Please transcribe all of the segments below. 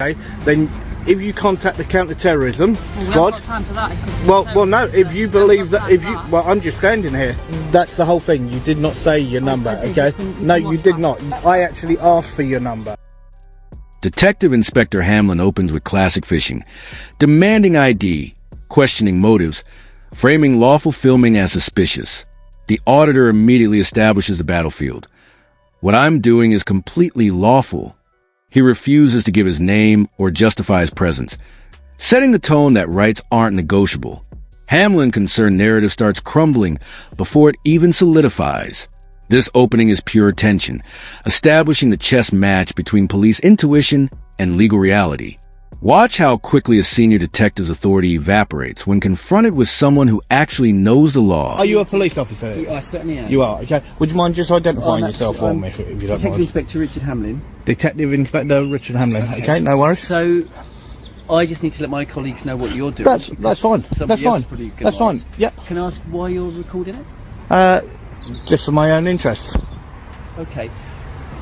Okay, then if you contact the counter-terrorism squad, got time for that. well, no. If you believe that, well, I'm just standing here. That's the whole thing. You did not say your number, okay? No, you did not. I actually asked for your number. Detective Inspector Hamlin opens with classic phishing, demanding ID, questioning motives, framing lawful filming as suspicious. The auditor immediately establishes the battlefield. What I'm doing is completely lawful. He refuses to give his name or justify his presence, setting the tone that rights aren't negotiable. Hamlin's concerned narrative starts crumbling before it even solidifies. This opening is pure tension, establishing the chess match between police intuition and legal reality. Watch how quickly a senior detective's authority evaporates when confronted with someone who actually knows the law. Are you a police officer? I certainly am. You are, okay. Would you mind just identifying yourself for me, if you don't mind? Detective Inspector Richard Hamlin. Detective Inspector Richard Hamlin. Okay, no worries. So, I just need to let my colleagues know what you're doing. That's fine. That's fine. That's fine. Yeah. Can I ask why you're recording it? Just for my own interests. Okay.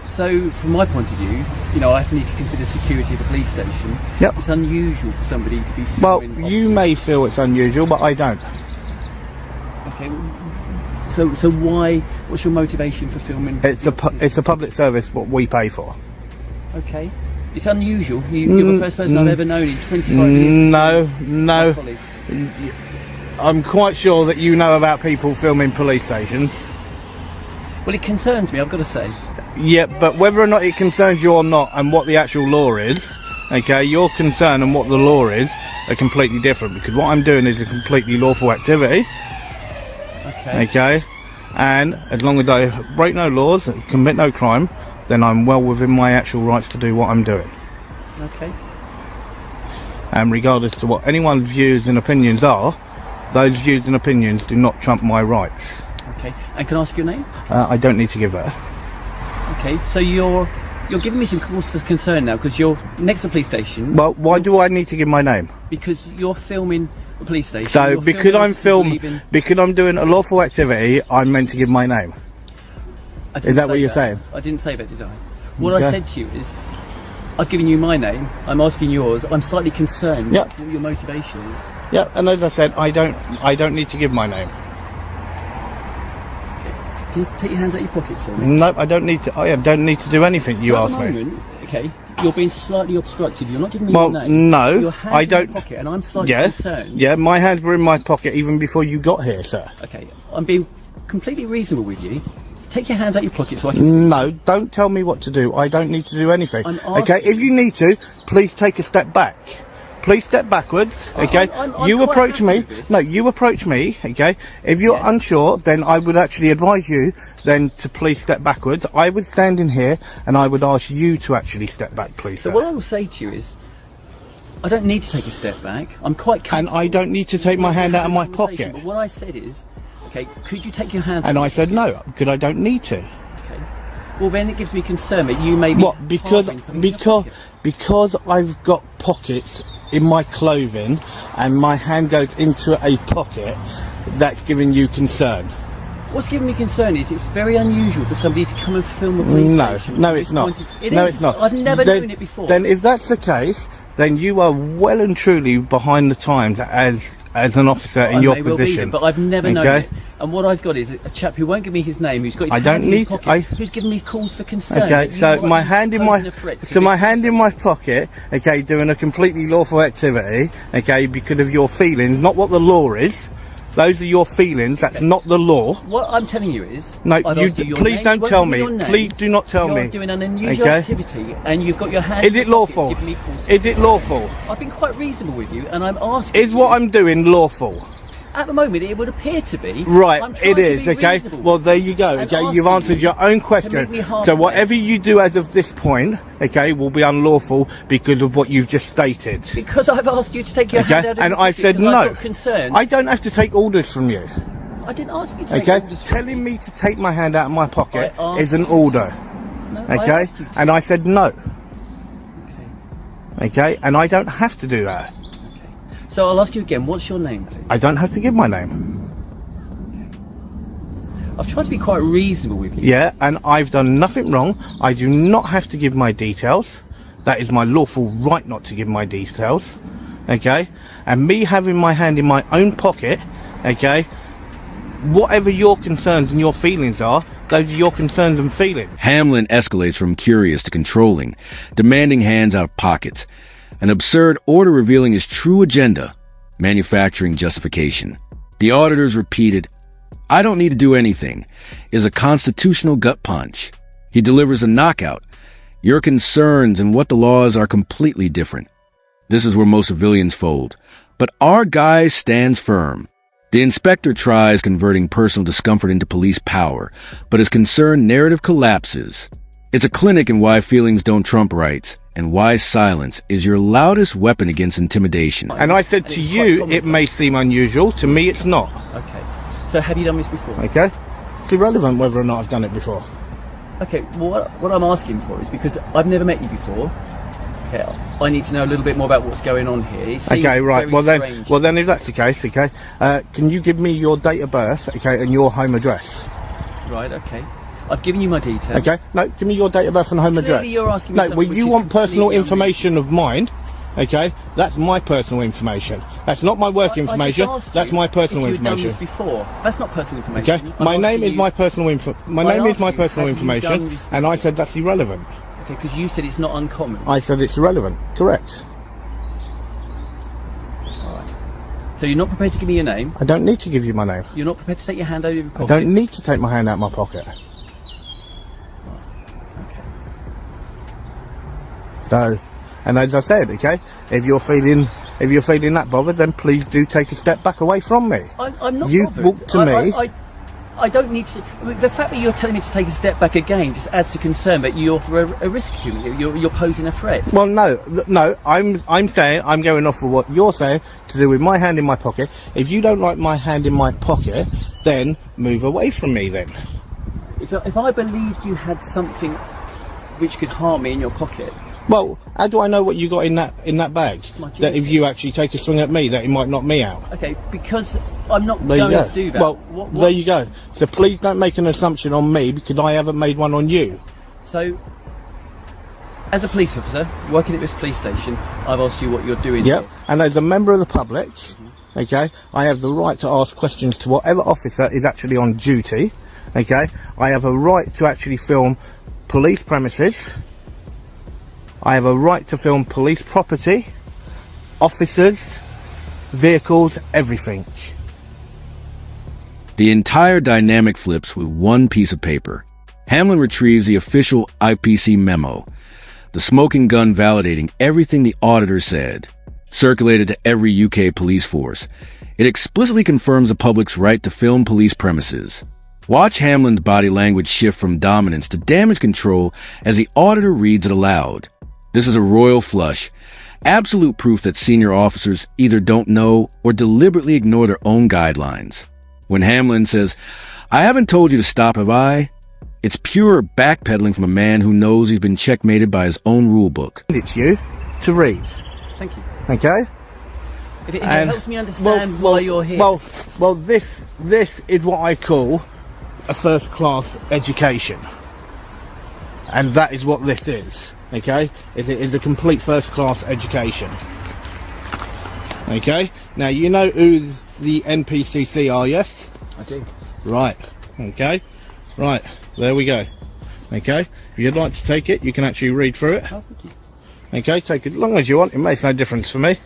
So, from my point of view, you know, I need to consider security of the police station. Yep. It's unusual for somebody to be filming. Well, officers. you may feel it's unusual, but I don't. Okay. So why? What's your motivation for filming? It's a public service what we pay for. Okay. It's unusual. You're the first person I've ever known in 25 years. No. I'm quite sure that you know about people filming police stations. Well, it concerns me, I've got to say. Yeah, but whether or not it concerns you or not, and what the actual law is, okay, your concern and what the law is are completely different, because what I'm doing is a completely lawful activity. Okay, and as long as I break no laws, commit no crime, then I'm well within my actual rights to do what I'm doing. Okay. And regardless to what anyone's views and opinions are, those views and opinions do not trump my rights. Okay, and can I ask your name? I don't need to give that. Okay, so you're giving me some cause for concern now, because you're next to the police station. Well, why do I need to give my name? Because you're filming the police station. So because I'm doing a lawful activity, I'm meant to give my name. Is that what you're saying? I didn't say that, did I? What I said to you is, I've given you my name, I'm asking yours, I'm slightly concerned what your motivation is. Yeah, and as I said, I don't need to give my name. Can you take your hands out of your pockets for me? No, I don't need to. I don't need to do anything. You asked me. Okay, you're being slightly obstructive. You're not giving me your name. No, your hands I don't. In your pocket, and I'm slightly concerned. Yeah, my hands were in my pocket even before you got here, sir. Okay, I'm being completely reasonable with you. Take your hands out of your pocket so I can see. No, don't tell me what to do. I don't need to do anything. Okay, if you need to, please take a step back. Please step backwards, okay? You approach me. No, you approach me, okay? If you're unsure, then I would actually advise you then to please step backwards. I would stand in here and I would ask you to actually step back, please. So what I will say to you is, I don't need to take a step back. I'm quite comfortable. And I don't need to take my hand out of my pocket. But what I said is, okay, could you take your hands out? And I said no, because I don't need to. Okay. Well, then it gives me concern that you may be... What? Because I've got pockets in my clothing and my hand goes into a pocket, that's giving you concern. What's giving me concern is it's very unusual for somebody to come and film a police station. No, it's not. It's not. I've never done it before. Then if that's the case, then you are well and truly behind the times as an officer in your position. But I've never known it. And what I've got is a chap who won't give me his name, who's got his hand in his pocket, who's giving me cause for concern. Okay, so my hand in my pocket, okay, doing a completely lawful activity, okay, because of your feelings, not what the law is. Those are your feelings. That's not the law. What I'm telling you is, no. Please don't tell me. Please do not tell me. You're doing an unusual activity, and you've got your hand. Is it lawful? Is it lawful? I've been quite reasonable with you, and I'm asking. Is what I'm doing lawful? At the moment, it would appear to be. Right, it is, okay? Well, there you go, okay? You've answered your own question. So whatever you do as of this point, okay, will be unlawful because of what you've just stated. Because I've asked you to take your hand out of your pocket, and I said no. I've got concern. I don't have to take orders from you. I didn't ask you to take orders from you. Telling me to take my hand out of my pocket is an order. No, okay? And I said no. Okay, and I don't have to do that. So I'll ask you again, what's your name, please? I don't have to give my name. I've tried to be quite reasonable with you. Yeah, and I've done nothing wrong. I do not have to give my details. That is my lawful right not to give my details. Okay? And me having my hand in my own pocket, okay, whatever your concerns and your feelings are, those are your concerns and feelings. Hamlin escalates from curious to controlling, demanding hands out of pockets. An absurd order revealing his true agenda, manufacturing justification. The auditor's repeated, "I don't need to do anything," is a constitutional gut punch. He delivers a knockout. Your concerns and what the laws are completely different. This is where most civilians fold. But our guy stands firm. The inspector tries converting personal discomfort into police power, but his concerned narrative collapses. It's a clinic in why feelings don't trump rights, and why silence is your loudest weapon against intimidation. And I said to you, it may seem unusual. To me, it's not. Okay. So have you done this before? Okay. It's irrelevant whether or not I've done it before. Okay, well, what I'm asking for is because I've never met you before. Okay, I need to know a little bit more about what's going on here. It seems Okay, right. very Well strange. then, if that's the case, okay, can you give me your date of birth, okay, and your home address? Right, okay. I've given you my details. Okay. No, give me your date of birth and home Clearly address. you're asking me No, something well, which you is want personal completely information of mine, okay? That's my personal information. That's not my work information. I just asked That's you my personal if you'd done information. this before. That's not personal information. Okay. I'm My name asking is you- my personal info. My I name is asked my you, personal have you done information, this and I before? said that's irrelevant. Okay, because you said it's not uncommon. I said it's irrelevant. Correct. So you're not prepared to give me your name. I don't need to give you my name. You're not prepared to take your hand over your I pocket. don't need to take my hand out of my pocket. Okay. So, and as I said, okay, if you're feeling that bothered, then please do take a step back away from me. I'm not You bothered. walked to me. I don't need to. I mean, the fact that you're telling me to take a step back again just adds to concern that you offer a risk to me. You're posing a threat. Well, no. I'm saying I'm going off of what you're saying to do with my hand in my pocket. If you don't like my hand in my pocket, then move away from me. Then. If I believed you had something which could harm me in your pocket. Well, how do I know what you got in that bag? my That if you actually take a swing at me, that it might knock me out. Okay, because I'm not There you going go. to do that. Well, What- there you go. So please don't make an assumption on me because I haven't made one on you. So, as a police officer working at this police station, I've asked you what you're doing. Yep. Here. And as a member of the public, okay, I have the right to ask questions to whatever officer is actually on duty. Okay, I have a right to actually film police premises. I have a right to film police property, officers, vehicles, everything. The entire dynamic flips with one piece of paper. Hamlin retrieves the official IPC memo, the smoking gun validating everything the auditor said, circulated to every UK police force. It explicitly confirms the public's right to film police premises. Watch Hamlin's body language shift from dominance to damage control as the auditor reads it aloud. This is a royal flush, absolute proof that senior officers either don't know or deliberately ignore their own guidelines. When Hamlin says, "I haven't told you to stop, have I?" it's pure backpedaling from a man who knows he's been checkmated by his own rulebook. It's you to read, Thank you. okay? If it And- helps me understand why you're here. Well, this is what I call a first-class education, and that is what this is. Okay, it is a complete first-class education. Okay, now you know who the NPCC are, yes? I do. Right. Okay. Right. There we go. Okay. If you'd like to take it, you can actually read through it. Oh, thank you. Okay, take it as long as you want. It makes no difference for me.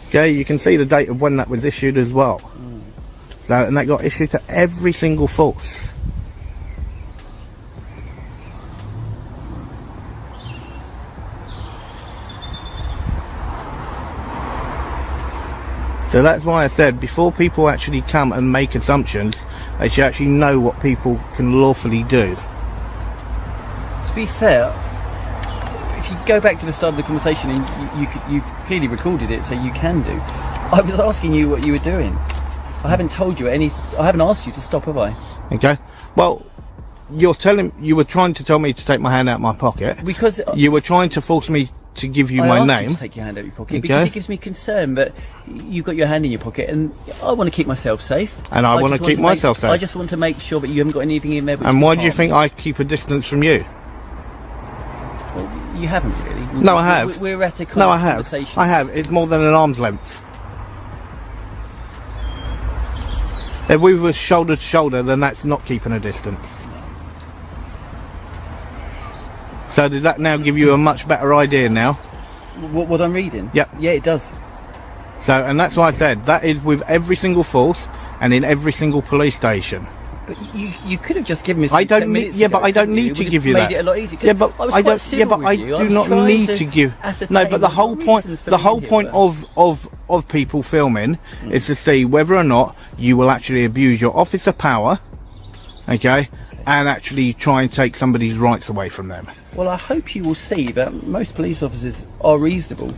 Okay, you can see the date of when that was issued as well. So, and that got issued to every single force. So that's why I said before people actually come and make assumptions, they should actually know what people can lawfully do. To be fair, if you go back to the start of the conversation, and you've clearly recorded it, so you can do. I was asking you what you were doing. I haven't told you I haven't asked you to stop, have I? Okay. Well, you were trying to tell me to take my hand out of my pocket. Because You were trying to force me to give you I my asked name. you to take your hand out of your pocket Okay. because it gives me concern. But you've got your hand in your pocket, and I want to keep myself safe. And I want to just keep myself safe. I just want to make sure that you haven't got anything in there. Which And could why do you harm think I keep a distance from you? Well, you haven't really. No, I have. We're at a No, I have. conversation. I have. It's more than an arm's length. If we were shoulder to shoulder, then that's not keeping a distance. So does that now give you a much better idea now? What I'm reading? Yep. Yeah, it does. So, and that's why I said that is with every single force and in every single police station. But you could have just given me. I don't 10 need. minutes Yeah, ago, but I don't couldn't need to It give you would that. have made it a lot easier. 'cause Yeah, but I was I quite don't. civil Yeah, but with I you. do was not trying need to to give. ascertain No, but the whole reasons point. for The being whole here, point but- of people filming is to see whether or not you will actually abuse your officer power, okay, and actually try and take somebody's rights away from them. Well, I hope you will see that most police officers are reasonable.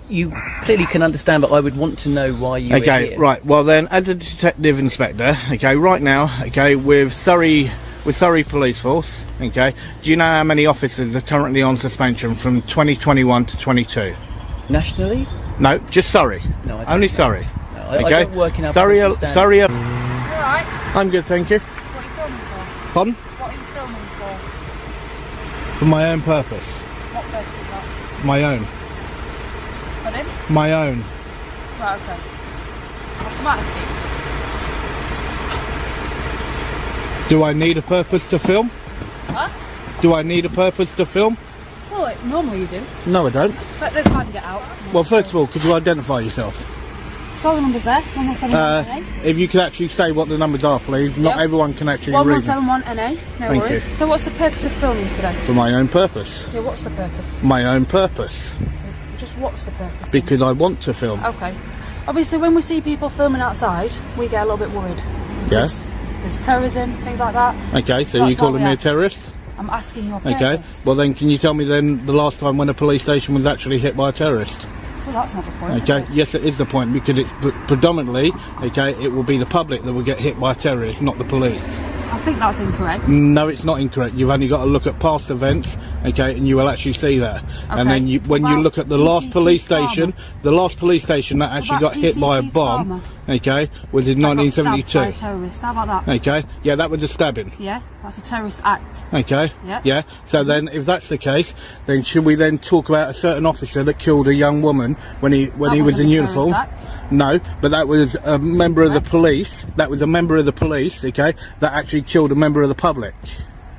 You clearly can understand, but I would want to know why you were Okay, here. right. Well then, as a detective inspector, okay, right now, okay, with Surrey Police Force, okay, do you know how many officers are currently on suspension from 2021 to 22? Nationally? No, just Surrey. No, I don't Only know. Surrey. No, I Okay. don't work in our Surrey. professional standards. Surrey. You alright? I'm good, thank you. What are you filming for? Pardon? What are you filming for? For my own purpose. What purpose is that? My own. Pardon? My own. Right, okay. What's the matter, Steve? Do I need a purpose to film? What? Do I need a purpose to film? Well, normally you do. No, I don't. Let the fan get out. Well, first of all, could you identify yourself? Show the numbers there. 1171 NA. If you could actually say what the numbers are, please. Not Yep. everyone can actually read them. 1171 NA. No Thank worries. you. So what's the purpose of filming today? For my own purpose. Yeah, what's the purpose? My own purpose. Just what's the purpose? Because I want to film. Okay. Obviously, when we see people filming outside, we get a little bit worried. Yes. Because there's terrorism, things like that. Okay, so That's you're calling why we me a asked. terrorist? I'm asking your purpose. Okay. Well then, can you tell me then the last time when a police station was actually hit by a terrorist? Well, that's not the point. Okay. Is it? Yes, it is the point because it's predominantly, okay, it will be the public that will get hit by a terrorist, not the police. I think that's incorrect. No, it's not incorrect. You've only got to look at past events, okay, and you will actually see that. And Okay. then when you Well, look at the last ECT police Farmer. station, the last police station that actually about got hit by a ECT bomb, Farmer? okay, was in That got stabbed by a 1972. terrorist. How about that? Okay, yeah, that was a stabbing. Yeah, that's a terrorist act. Okay. Yeah. Yeah. So then, if that's the case, then should we then talk about a certain officer that killed a young woman when he That was wasn't in a uniform? terrorist act. No, but that was a member of the incorrect. police. That was a member of the police. Okay, that actually killed a member of the public.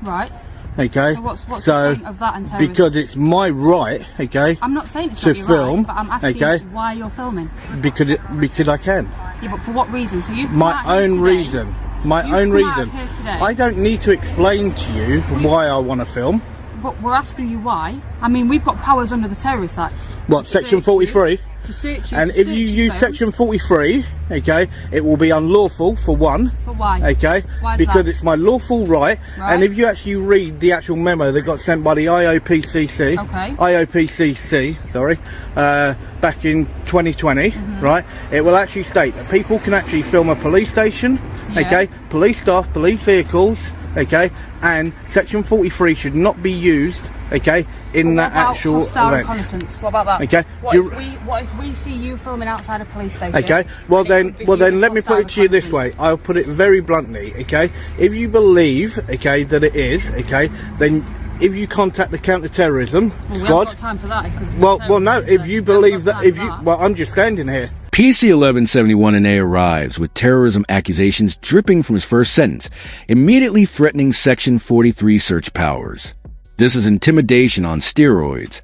Right. Okay. So what's So, the point of that and terrorist? because it's my right. Okay. I'm not saying it's to not your film, right, but I'm asking okay. why you're filming. Because I can. Yeah, but for what reason? So you've My come out here own today- reason. My You've own come out reason. here today. I don't need to explain to you why I want to film. But we're asking you why. I mean, we've got powers under the Terrorist Act. What, to section search 43? You, to search you. And to if search you your use phone. section 43, okay, it will be unlawful for one, For why? okay, Why is because that? it's my lawful right. Right. And if you actually read the actual memo that got sent by the IOPCC, Okay. IOPCC, sorry, back in 2020, Mm-hmm. right, it will actually state that people can actually film a police station, Yeah. okay, police staff, police vehicles, okay, and section 43 should not be used, okay, in But that what about actual hostile event. reconnaissance? What about that? Okay. What Do you- if we see you filming outside a police station? Okay, well and it then, could be well viewed then, as let me put hostile it to you this way. reconnaissance? I'll put it very bluntly. Okay, if you believe, okay, that it is, okay, then if you contact the counter-terrorism Well, we haven't squad, got time for that. It could be well, no, terrorism, if so you we haven't believe got that, time if for you, that. well, I'm just standing here. PC 1171 A arrives with terrorism accusations dripping from his first sentence, immediately threatening Section 43 search powers. This is intimidation on steroids,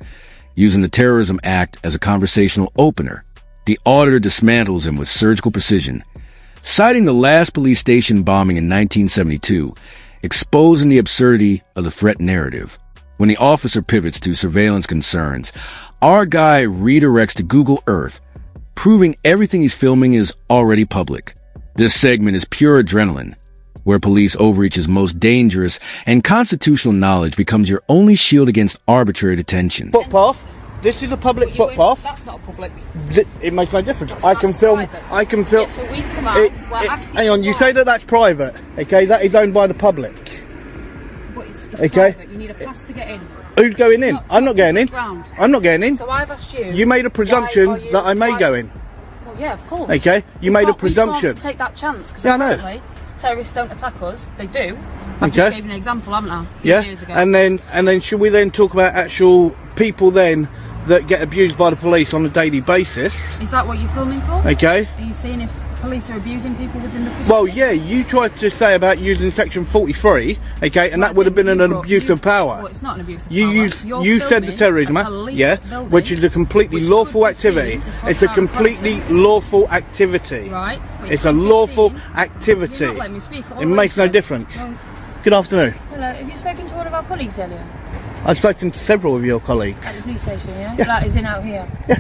using the Terrorism Act as a conversational opener. The auditor dismantles him with surgical precision, citing the last police station bombing in 1972, exposing the absurdity of the threat narrative. When the officer pivots to surveillance concerns, our guy redirects to Google Earth, proving everything he's filming is already public. This segment is pure adrenaline, where police overreach is most dangerous and constitutional knowledge becomes your only shield against arbitrary detention. Footpath. This is a public But you ain't- footpath. That's not public. It makes no difference. I can That's film. private. I can film. Yeah, so we've come out. We're asking hang on. You why. say that that's private. Okay, that is owned by the public. But it's It's Okay. private. You need a pass to get in. Who's going in? not- I'm not getting in. ground. I'm not getting in. So I've asked you. You made a presumption why are you- that I may why- go in. Well, yeah, of course. Okay, you made a can't- presumption. We can't take that chance because Yeah, I know. apparently terrorists don't attack us. They do. I just Okay. gave you an example, haven't I? A few Yeah, years ago. and then should we then talk about actual people then that get abused by the police on a daily basis? Is that what you're filming for? Okay. Are you seeing if police are abusing people within the custody? Well, yeah, you tried to say about using Section 43, okay, and that would have been an abuse of power. Well, it's not an abuse of You power. used, You're you said the filming terrorism a act, police yeah, building, which is a completely which lawful could be seen activity. as It's a hostile completely process. lawful activity. Right. but It's it a could be lawful seen- activity. You're not letting me speak. It makes no difference. Well, Good afternoon. hello, have you spoken to one of our colleagues earlier? I've spoken to several of your colleagues. At the police station, yeah? Yeah. That is in out here. Yeah.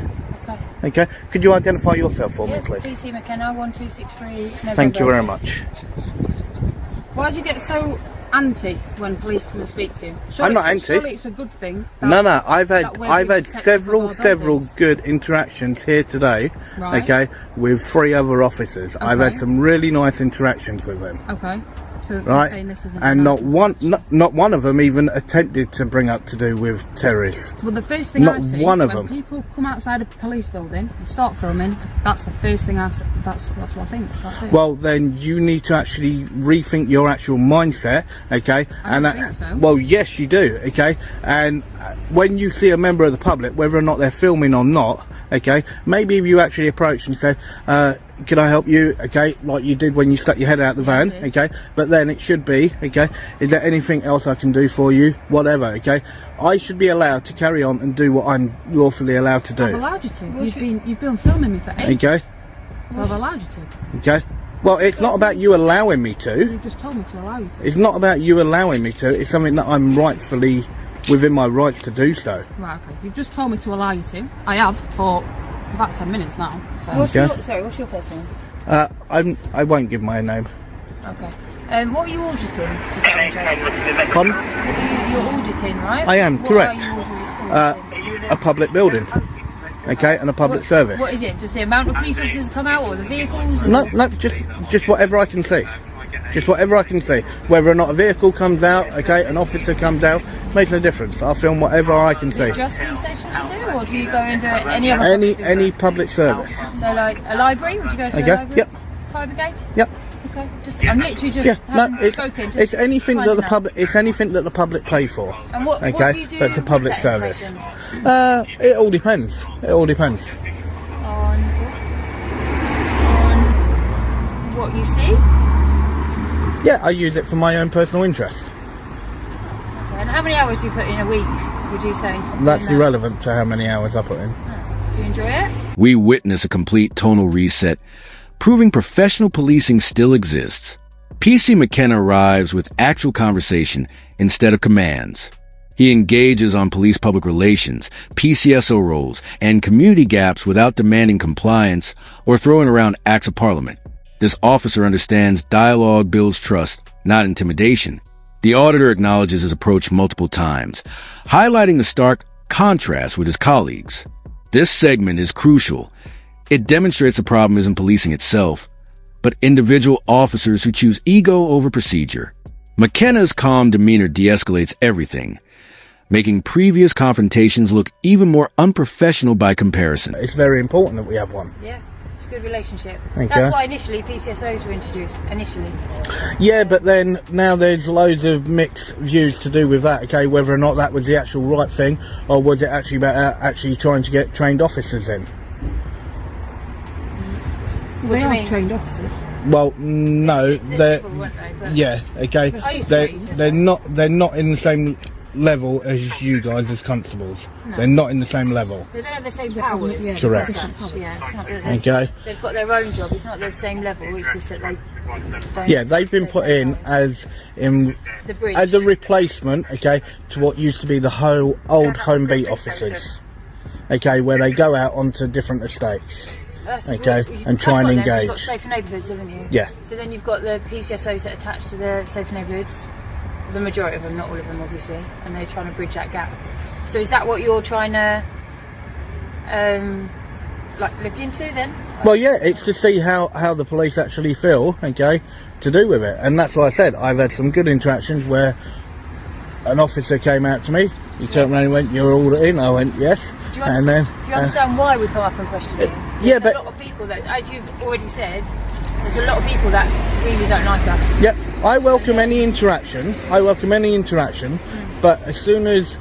Okay. Okay. Could you identify yourself for Yes, me, please? PC McKenna, 1263. Thank you very much. Why do you get so anti when police come and speak to you? I'm not anti. Surely it's a good thing. that- No, I've that had we're I've being had protected with our several buildings. good interactions here today. Right. Okay, with 3 other officers. I've had Okay. some really nice interactions with them. Okay. So you're Right, saying this isn't and a not nice one, not one of them even attempted to bring up to do with terrorists. Well, the first thing Not I see one of when them. people come outside a police building and start filming, that's the first thing I see. That's what I think. That's it. Well, then you need to actually rethink your actual mindset, okay? I don't think so. Well, yes, you do, okay? And when you see a member of the public, whether or not they're filming or not, okay, maybe if you actually approach and say, can I help you, okay, like you did when you stuck your head out the van, I did. okay? But then it should be, okay, is there anything else I can do for you? Whatever, okay? I should be allowed to carry on and do what I'm lawfully allowed to I've do, allowed you to. You've been filming me for ages. okay? So I've allowed you to. Okay? Well, it's not about you allowing me to. You've just told me to allow you to. It's not about you allowing me to. It's something that I'm rightfully within my rights to do so. Right, okay. You've just told me to allow you to. I have for about 10 minutes now. So. Okay. What's your first name? I won't give my name. Okay. What are you auditing? Just out of interest. Pardon? You're auditing, right? I am, What correct. Are you auditing? A public building. Okay, and a public service. What is it? Just the amount of police officers that come out, or the vehicles? Or No, just whatever I can see. Just whatever I can see. Whether or not a vehicle comes out, okay, an officer comes out, makes no difference. I'll film whatever I can see. Just police stations you do, or do you go into any other? Any public service. So like a library? Would you go to Okay, a library? yep. Fire brigade? Yep. Okay. I'm literally just Yeah, no, having spoken. it's anything that the public. It's anything that the public pay for. And what do Okay, you do that's a with public that service. information? It all depends. It all depends. On what you see? Yeah, I use it for my own personal interest. Okay. And how many hours do you put in a week, would you say? That's doing that? irrelevant to how many hours I put in. Do you enjoy it? We witness a complete tonal reset, proving professional policing still exists. PC McKenna arrives with actual conversation instead of commands. He engages on police public relations, PCSO roles, and community gaps without demanding compliance or throwing around acts of parliament. This officer understands dialogue builds trust, not intimidation. The auditor acknowledges his approach multiple times, highlighting the stark contrast with his colleagues. This segment is crucial. It demonstrates the problem isn't policing itself, but individual officers who choose ego over procedure. McKenna's calm demeanor de-escalates everything, making previous confrontations look even more unprofessional by comparison. It's very important that we have one. Yeah. It's a good relationship. Thank That's you. why initially PCSOs were introduced. Initially. Yeah, but then now there's loads of mixed views to do with that. Okay, whether or not that was the actual right thing, or was it actually about actually trying to get trained officers in? What do you mean? trained officers. Well, no, They're they're civil, weren't they? But yeah, okay. I used to be, They're not in the same level as you guys as constables. No. They're not in the same level. They don't have the same powers. yeah. Correct. as such. Yeah, it's not that there's- Okay. They've got their own job. It's not the same level. It's just that they don't. Yeah, they've been have put the same in powers. The bridge. as a replacement, okay, to what used to be the whole old home beat officers. Okay, where they go out onto different estates. That's okay, you've and try and got them. You've engage. got safer neighbourhoods, haven't you? Yeah. So then you've got the PCSOs that are attached to the safer neighbourhoods. The majority of them, not all of them, obviously, and they're trying to bridge that gap. So is that what you're trying to, look into then? Well, yeah, it's to see how the police actually feel, okay, to do with it. And that's why I said I've had some good interactions where an officer came out to me. He turned around and went, "You're auditing." I went, "Yes." Do you understand why we come up and question you? Yeah, There's a lot of people that, as you've already said, there's a lot of people that really don't like us. Yep, I welcome any interaction. But as soon as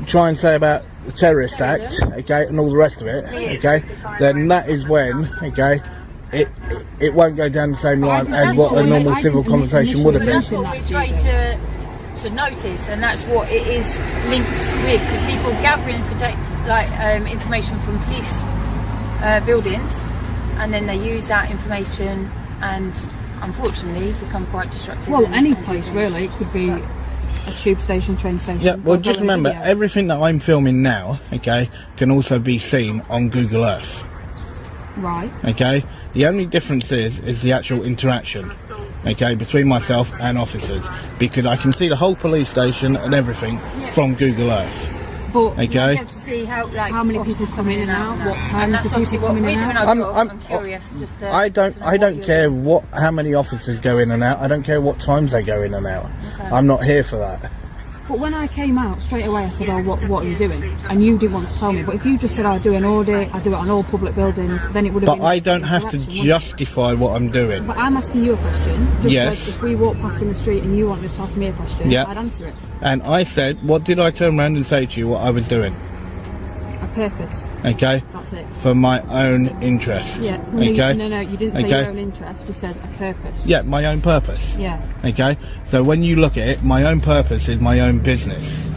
try and say about the terrorist act, okay, and all the rest of it, okay, then that is when, okay, it won't go down the same line as what a normal civil conversation would have been. That's what we try to notice, and that's what it is linked with, because people gathering information from police buildings, and then they use that information and unfortunately become quite destructive. Well, any place really. It could be a tube station, train station. Yeah, well, just remember, everything that I'm filming now, okay, can also be seen on Google Earth. Right. Okay, the only difference is the actual interaction, okay, between myself and officers, because I can see the whole police station and everything from Google Earth. But okay, you have to see how many people come in and out, what times the people come in and out. I'm curious. Just to, I don't care how many officers go in and out. I don't care what times they go in and out. Okay. I'm not here for that. But when I came out straight away, I said, "Oh, what are you doing?" And you didn't want to tell me. But if you just said, "I do an audit, I do it on all public buildings," then it would have been. But I don't have to justify what I'm doing. But I'm asking you a question. Just yes. Like if we walked past in the street and you wanted to ask me a question, I'd answer it. And I said, what did I turn around and say to you what I was doing? A purpose. Okay. That's it. For my own interest. Yeah. Okay. No, you didn't say your own interest. You said a purpose. Yeah, my own purpose. Yeah. Okay. So when you look at it, my own purpose is my own business.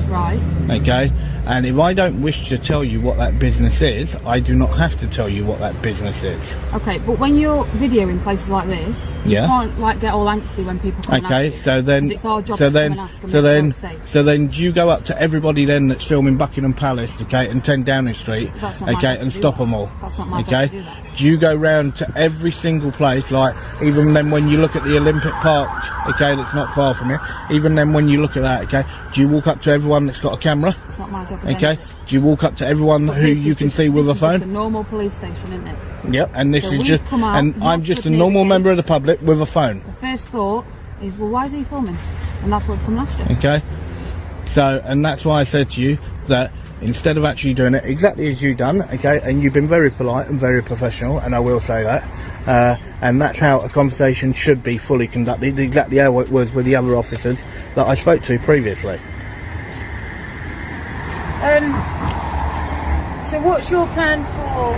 Right. Okay. And if I don't wish to tell you what that business is, I do not have to tell you what that business is. Okay, but when you're videoing places like this, you can't get all angsty when people come and ask you. So then, it's our job to come and ask so then, do you go up to everybody then that's filming Buckingham Palace, okay, and 10 Downing Street, okay, and stop them all? That's not my job to do that. Do you go round to every single place, like even then when you look at the Olympic Park, okay, that's not far from here, even then when you look at that, okay, do you walk up to everyone that's got a camera? It's not my job. Okay, do you walk up to everyone who you can see with a phone? This is a normal police station, isn't it? Yep, and this is just, out, and I'm just a normal member of the public with a phone. The first thought is, well, why is he filming? And that's what's come last year. Okay, so, and that's why I said to you that instead of actually doing it exactly as you done, okay, and you've been very polite and very professional, and I will say that, and that's how a conversation should be fully conducted, exactly how it was with the other officers that I spoke to previously. So what's your plan for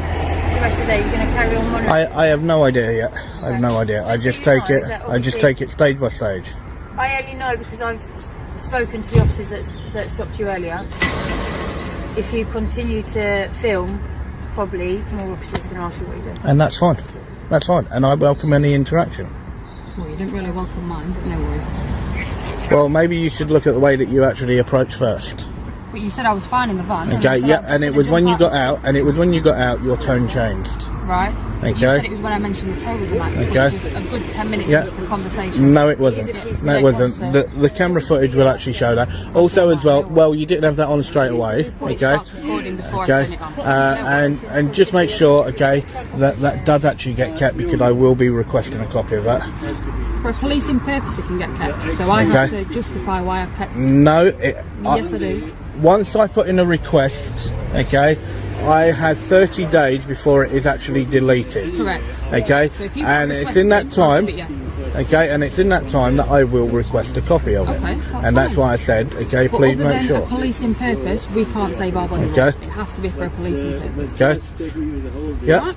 the rest of the day? You're going to carry on monitoring? I have no idea yet. I have no idea. I just take it stage by stage. I only know because I've spoken to the officers that stopped you earlier. If you continue to film, probably more officers are going to ask you what you're doing. And that's fine. That's fine. And I welcome any interaction. Well, you didn't really welcome mine, but no worries. Well, maybe you should look at the way that you actually approach first. But you said I was fine in the van. Okay, yeah, and it was when you got out, your tone changed. Right. Okay. You said it was when I mentioned the terrorism act, okay. which was a good 10 minutes into the conversation. No, it wasn't. No, it wasn't. The camera footage will actually show that. Also, as well, you didn't have that on straight away. Okay. Okay. And just make sure, okay, that does actually get kept, because I will be requesting a copy of that. For a policing purpose, it can get kept. So I have to justify why I've kept. No. Yes, I do. Once I put in a request, okay, I had 30 days before it is actually deleted. Correct. Okay, so and it's in that time. Okay, and it's in that time that I will request a copy of it. Okay, that's why I said, okay, but please other make than sure. A policing purpose, we can't save our body. Okay. It has to be for a policing purpose. Okay. Yeah.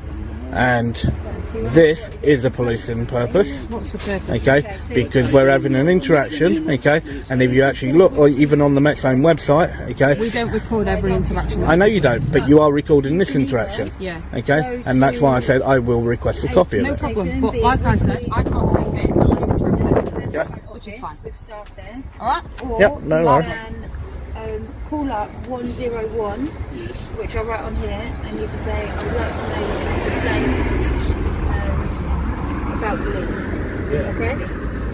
And this is a policing purpose. What's the purpose? Okay, because we're having an interaction. Okay, and if you actually look, or even on the Mexane website, okay, we don't record every interaction. I know you don't, but you are recording this interaction. Yeah. Okay, and that's why I said I will request a copy of it. No problem. But like I said, I can't save it unless it's for a policing Yeah. purpose, which is fine. Staff there. All right. Yep. No worries. And call up 101, which I'll write on here, and you can say, I would like to make a complaint about the list. Yeah. Okay? Do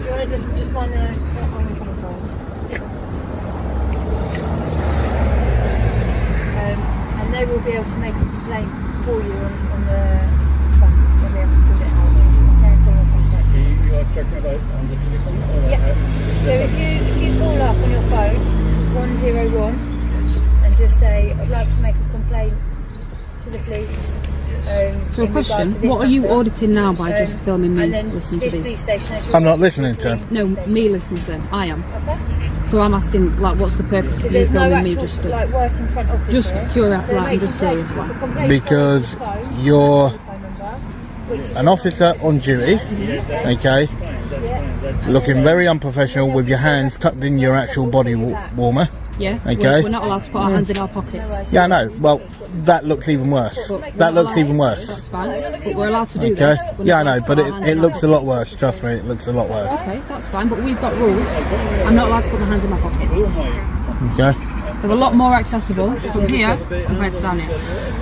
you want to just find the files? And they will be able to make a complaint for you on the phone. They'll be able to sort it out. Okay, so they'll contact you. Yeah. So if you call up on your phone 101 and just say I'd like to make a complaint to the police. So a question, what are you auditing now by just filming me listening to these? I'm not listening to him. No, me listening to them. I am. Okay. So I'm asking, like, what's the purpose of you filming me just to... like work in front office. Just curious, like, I'm just curious why. Because you're an officer on duty, okay, looking very unprofessional with your hands tucked in your actual body warmer. Yeah, okay. We're not allowed to put our hands in our pockets. Yeah, I know. Well, that looks even worse. That looks even worse. That's fine, but we're allowed to do Okay. this. Yeah, I know, but it looks a lot worse. Trust me, it looks a lot worse. Okay, that's fine, but we've got rules. I'm not allowed to put my hands in my pockets. Okay. They're a lot more accessible from here compared to down here.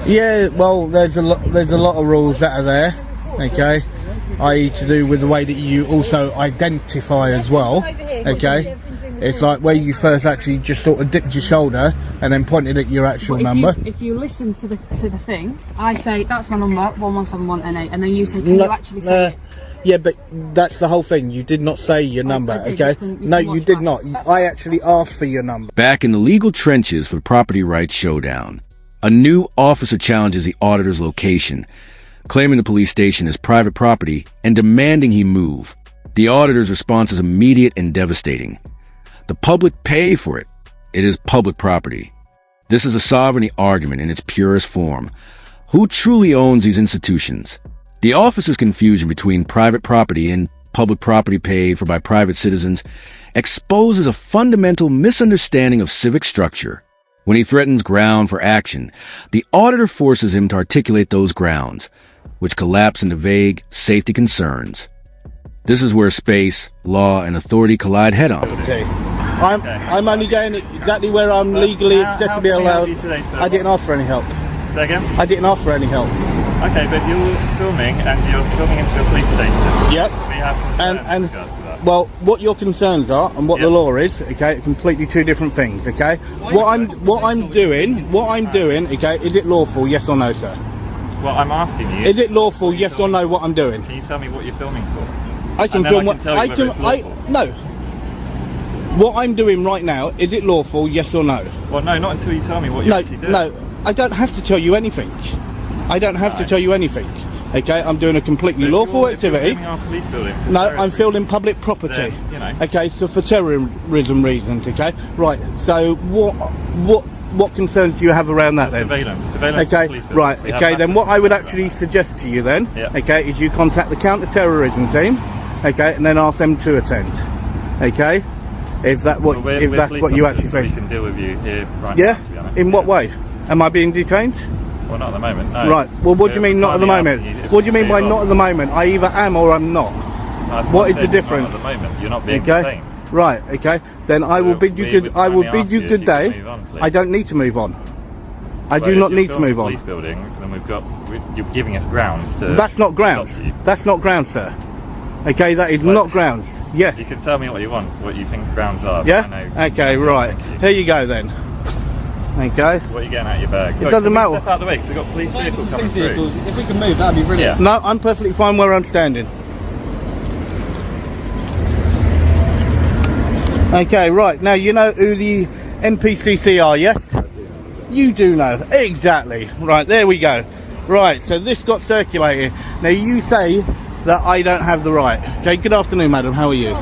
Yeah, well, there's a lot of rules that are there. Okay, i.e. to do with the way that you also identify as well. Okay. It's like where you first actually just sort of dipped your shoulder and then pointed at your actual number. If you listen to the thing, I say that's my number 11718, and then you say, can you actually say it? Yeah, but that's the whole thing. You did not say your number, okay? No, you did not. I actually asked for your number. Back in the legal trenches for property rights showdown, a new officer challenges the auditor's location, claiming the police station is private property and demanding he move. The auditor's response is immediate and devastating. The public pay for it. It is public property. This is a sovereignty argument in its purest form. Who truly owns these institutions? The officer's confusion between private property and public property paid for by private citizens exposes a fundamental misunderstanding of civic structure. When he threatens ground for action, the auditor forces him to articulate those grounds, which collapse into vague safety concerns. This is where space, law, and authority collide head-on. I'm only going exactly where I'm legally acceptably allowed. I didn't ask for any help. Say again? I didn't ask for any help. Okay, but you're filming and you're filming into a police station. Yep. We have concerns And with regards to that. well, what your concerns are and what the law is, okay, are completely two different things, okay? What I'm doing, okay, is it lawful? Yes or no, sir? Well, I'm asking you. Is it lawful? Yes or no? What I'm doing? Can you tell me what you're filming for? I can And then film I what can tell you whether it's lawful. no. What I'm doing right now, is it lawful? Yes or no? Well, no, not until you tell me what you're actually doing. No, I don't have to tell you anything. I don't have to tell you anything. Okay, I'm doing a completely lawful activity. If you're filming our police building, No, I'm filming public property. Then, you know. Okay, so for terrorism reasons. Okay, right. So what concerns do you have around that then? Surveillance Okay, of police buildings. right. We have Okay, then massive what I would concerns actually about suggest to you then, Yeah. okay, is you contact the counter-terrorism team, okay, and then ask them to attend. Okay, if that's what you actually so we think. can deal with you here right Yeah. now, to be honest. In what Yeah. way? Am I being detained? Well, not at the moment, no. Right. Well, what do you mean not at the moment? What do you mean by not at the moment? moment? I either am or I'm not. What is the difference? At the moment, you're not being Okay. detained. Right. Okay. Then I will bid you good. I will bid you good day. I don't need to move on. I do not need to move on. Police building, then you're giving us grounds to. That's not grounds. stop you. That's not grounds, sir. Okay, that is not grounds. Yes. You can tell me what you want, what you think grounds are. Yeah. I know. Okay. Right. Here you go then. Okay. What are you getting out of your bag? It doesn't matter. Step out of the way because we've got police vehicles coming through. If we can move, that'd be brilliant. No, I'm perfectly fine where I'm standing. Okay, right. Now, you know who the NPCC are, yes? You do know. Exactly. Right, there we go. Right, so this got circulated. Now, you say that I don't have the right. Okay, good afternoon, madam. How are you?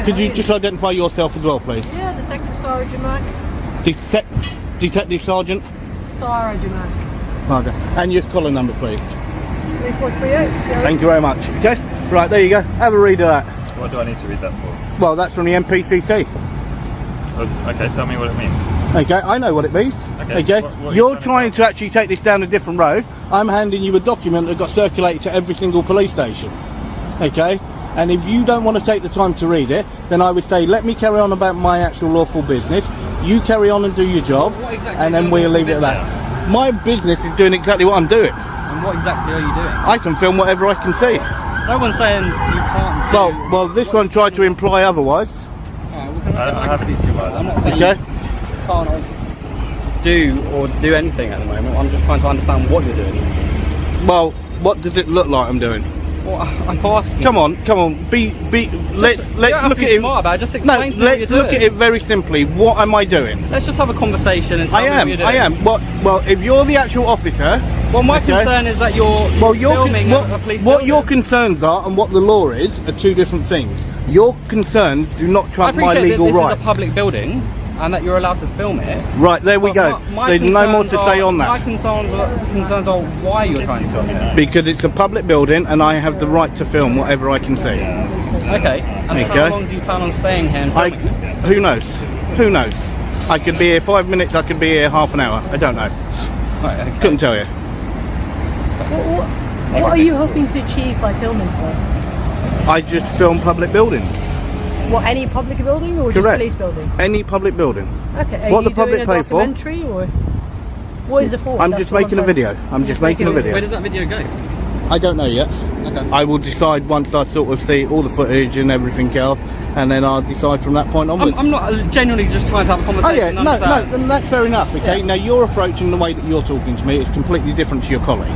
Could you just identify yourself as well, please? Yeah, Detective Sergeant Mac. Detective Sergeant? Sergeant Mac. Okay. And your collar number, please. 3438. Thank you very much. Okay, right, there you go. Have a read of that. What do I need to read that for? Well, that's from the NPCC. Okay, tell me what it means. Okay, I know what it means. Okay, what are you You're trying to actually take this down a different road. I'm handing you a document that got circulated to every single police station. Okay? And if you don't want to take the time to read it, then I would say let me carry on about my actual lawful business. You carry on and do your job, and then we'll leave it at that. My business is doing exactly what I'm doing. And what exactly are you doing? I can film whatever I can see. No one's saying you can't do... Well, this one tried to imply otherwise. Alright, well, I can speak to you about that. I'm not saying Okay? you can't do anything at the moment. I'm just trying to understand what you're doing. Well, what does it look like I'm doing? Well, I'm asking. Come on. Let's look at it. Smart about it. Just No, explain to me what let's you're look doing. at it very simply. What am I doing? Let's just have a conversation and tell me what you're doing. I am. Well, if you're the actual officer. Well, my okay, concern is that you're filming a police what your building. concerns are and what the law is are two different things. Your concerns do not I trump my appreciate legal that this right. is a public building and that you're allowed to film it. Right, there we go. There's no more to say on My that. concerns are why you're trying to film it. Because it's a public building and I have the right to film whatever I can see. Okay. And how long do you plan on staying here and filming? Who knows? Who knows? I could be here 5 minutes, I could be here half an hour. I don't know. Right, okay. Couldn't tell you. What are you hoping to achieve by filming today? I just film public buildings. What, any public building or Correct. just police building? Any public building. Okay. Are What you the public doing a pay for? documentary or what is it for? I'm That's just what making a trying- video. I'm just making a Where video. does that video go? I don't know yet. Okay. I will decide once I sort of see all the footage and everything else, and then I'll decide from that point onwards. I'm not genuinely just trying to have a Oh conversation. yeah, and no, understand. then that's fair enough. Okay, Yeah. now you're approaching the way that you're talking to me is completely different to your colleague.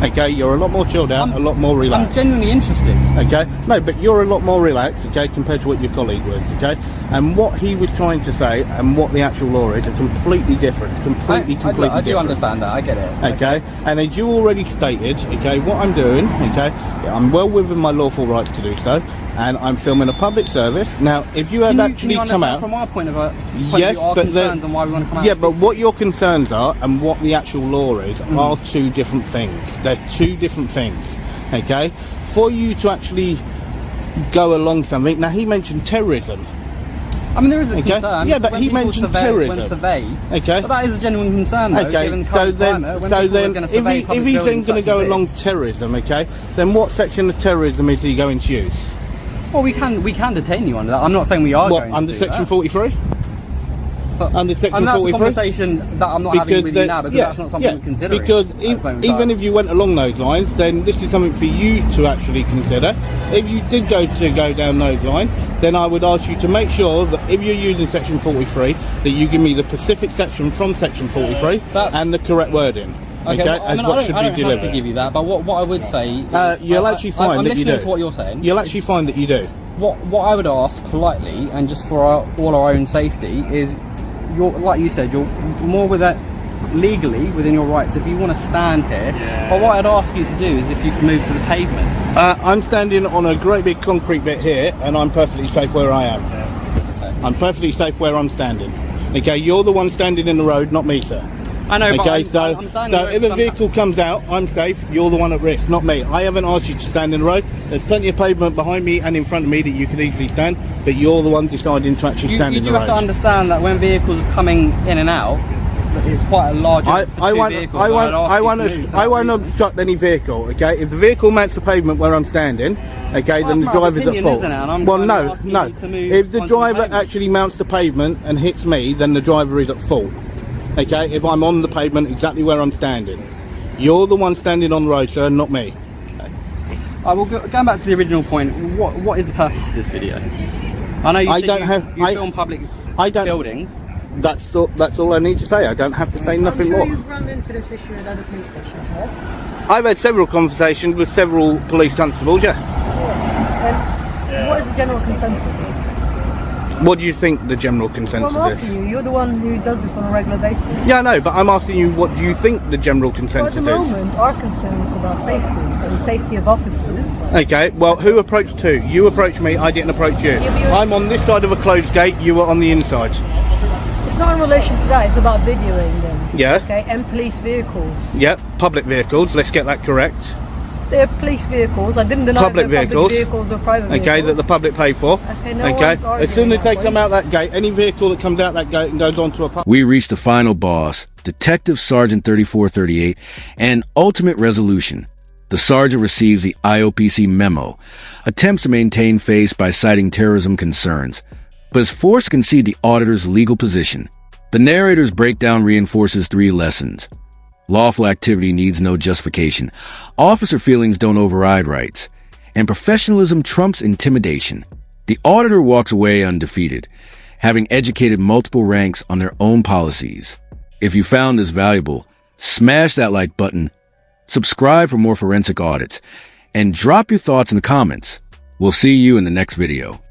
Okay, you're a lot more chilled out, a lot more I'm relaxed. genuinely interested. Okay, no, but you're a lot more relaxed. Okay, compared to what your colleague was. Okay, and what he was trying to say and what the actual law is are completely different. Completely I do different. understand that. I get it. Okay, and as you already stated, okay, what I'm doing, okay, I'm well within my lawful rights to do so, and I'm filming a public service. Now, if you had actually can you come understand out, from our point of view, yes, our but concerns and why we want to come out. yeah, and but speak what your concerns are and what the actual law is are two different things. They're two different things. Okay, for you to actually go along something. Now, he mentioned terrorism. I mean, there is a Okay. concern. Yeah, but when he people mentioned survey, terrorism. When survey, Okay. but that is a genuine concern, though, Okay, given so current then, climate, when so people are then, gonna if survey he's public then buildings going to such go as along this. terrorism, okay, then what section of terrorism is he going to use? Well, we can detain you under that. I'm not saying we are What, going under to do section that. 43? But, Under section and that's 43? a conversation that I'm not having with you now because that's not something we're considering. Because at the moment in even time. if you went along those lines, then this is something for you to actually consider. If you did go down those lines, then I would ask you to make sure that if you're using section 43, that you give me the specific section from section 43 and the correct wording. Okay, well, I as mean, what I should don't be have delivered. to give you that, but what I would say is, You'll actually find I'm that you listening do. to what you're saying. You'll actually find that you do. What I would ask politely and just for all our own safety is, like you said, you're more with that legally within your rights if you want to stand here. But what I'd ask you to do is if you can move to the pavement. I'm standing on a great big concrete bit here, and I'm perfectly safe where I am. Okay. I'm perfectly safe where I'm standing. Okay, you're the one standing in the road, not me, sir. I know, but Okay, I'm standing so if a vehicle comes out, I'm safe. You're the one at risk, not me. I haven't asked you to stand in the road. There's plenty of pavement behind me and in front of me that you could easily stand, but you're the one deciding to actually stand in the You road. have to understand that when vehicles are coming in and out, that it's quite a large I won't vehicles. obstruct any vehicle. Okay, if the vehicle mounts the pavement where I'm standing, okay, then the that's my driver's at opinion, fault. isn't it? And I'm Well, kind of no, asking no. you to move If the onto the driver pavement. actually mounts the pavement and hits me, then the driver is at fault. Okay, if I'm on the pavement exactly where I'm standing, you're the one standing on the road, sir, not me. Going back to the original point, what is the purpose of this video? I know you film public buildings. That's all I need to say. I don't have to say nothing I'm sure more. you've run into this issue at other police stations, yes? I've had several conversations with several police constables, yeah. What is the general consensus? What do you think the general Well, consensus I'm is? asking you, you're the one who does this on a regular basis. Yeah, I know, but I'm asking you, what do you think the general Well, at consensus the is? moment, our concern is about safety and the safety of officers. Okay, well, who approached who? You approached me, I didn't approach you. Yeah, but you're- I'm on this side of a closed gate, you were on the inside. It's not in relation to that, it's about videoing them. Yeah? Okay, and police vehicles. Yep, public vehicles, let's get that correct. They're police vehicles. I didn't deny Public they're vehicles. public vehicles or private vehicles. Okay, that the public pay for. Okay, no Okay, one's arguing as soon as that they point. come out that gate, any vehicle that comes out that gate and goes onto a public... We reach the final boss, Detective Sergeant 3438, and ultimate resolution. The sergeant receives the IOPC memo, attempts to maintain face by citing terrorism concerns, but is forced to concede the auditor's legal position. The narrator's breakdown reinforces 3 lessons. Lawful activity needs no justification. Officer feelings don't override rights. And professionalism trumps intimidation. The auditor walks away undefeated, having educated multiple ranks on their own policies. If you found this valuable, smash that like button, subscribe for more forensic audits, and drop your thoughts in the comments. We'll see you in the next video.